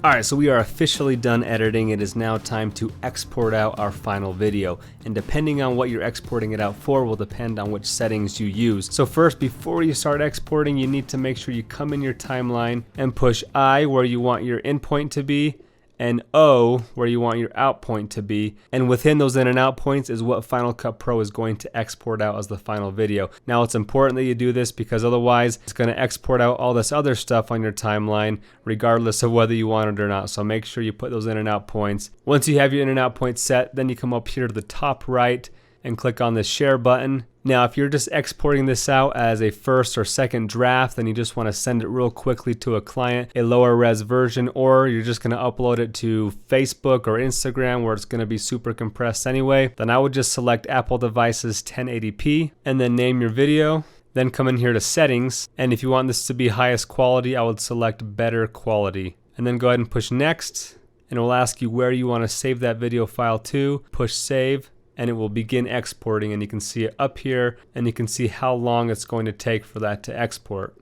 Alright, so we are officially done editing. It is now time to export out our final video. And depending on what you're exporting it out for will depend on which settings you use. So first, before you start exporting, you need to make sure you come in your timeline and push I where you want your in point to be, and O where you want your out point to be, and within those in and out points is what Final Cut Pro is going to export out as the final video. Now it's important that you do this because otherwise it's going to export out all this other stuff on your timeline regardless of whether you want it or not. So make sure you put those in and out points. Once you have your in and out points set, then you come up here to the top right and click on the share button. Now if you're just exporting this out as a first or second draft, then you just want to send it real quickly to a client, a lower res version, or you're just going to upload it to Facebook or Instagram where it's going to be super compressed anyway, then I would just select Apple devices 1080p and then name your video. Then come in here to settings, and if you want this to be highest quality, I would select better quality. And then go ahead and push next, and it will ask you where you want to save that video file to. Push save, and it will begin exporting, and you can see it up here, and you can see how long it's going to take for that to export.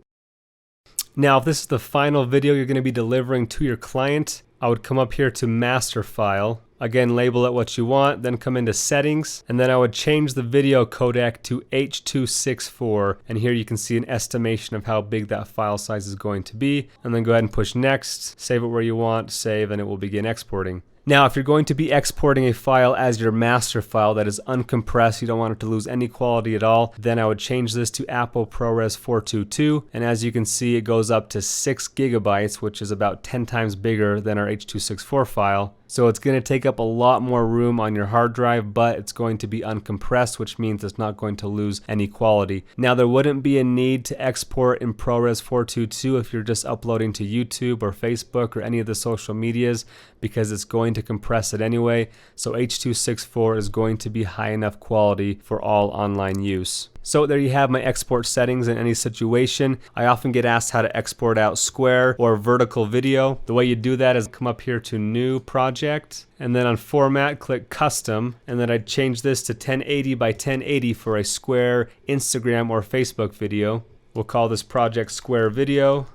Now if this is the final video you're going to be delivering to your client, I would come up here to master file. Again, label it what you want, then come into settings, and then I would change the video codec to H.264, and here you can see an estimation of how big that file size is going to be, and then go ahead and push next, save it where you want, save, and it will begin exporting. Now if you're going to be exporting a file as your master file that is uncompressed, you don't want it to lose any quality at all, then I would change this to Apple ProRes 422, and as you can see it goes up to 6 gigabytes, which is about 10 times bigger than our H.264 file. So it's going to take up a lot more room on your hard drive, but it's going to be uncompressed, which means it's not going to lose any quality. Now there wouldn't be a need to export in ProRes 422 if you're just uploading to YouTube or Facebook or any of the social medias, because it's going to compress it anyway. So H.264 is going to be high enough quality for all online use. So there you have my export settings in any situation. I often get asked how to export out square or vertical video. The way you do that is come up here to new project, and then on format click custom, and then I'd change this to 1080 by 1080 for a square Instagram or Facebook video. We'll call this project square video.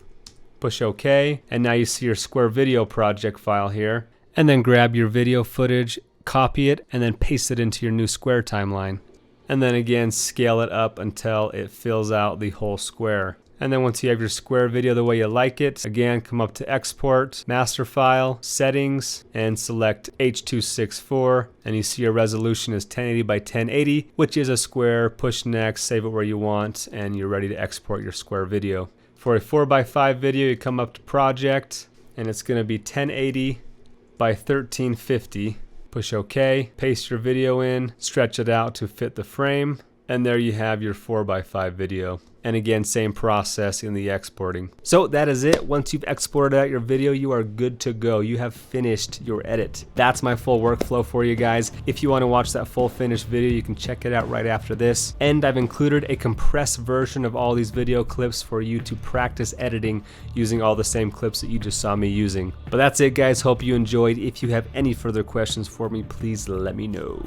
Push OK, and now you see your square video project file here. And then grab your video footage, copy it, and then paste it into your new square timeline. And then again scale it up until it fills out the whole square. And then once you have your square video the way you like it, again come up to export, master file, settings, and select H.264, and you see your resolution is 1080 by 1080, which is a square. Push next, save it where you want, and you're ready to export your square video. For a 4x5 video, you come up to project, and it's going to be 1080 by 1350. Push OK, paste your video in, stretch it out to fit the frame, and there you have your 4x5 video. And again, same process in the exporting. So that is it. Once you've exported out your video, you are good to go. You have finished your edit. That's my full workflow for you guys. If you want to watch that full finished video, you can check it out right after this. And I've included a compressed version of all these video clips for you to practice editing using all the same clips that you just saw me using. But that's it, guys. Hope you enjoyed. If you have any further questions for me, please let me know.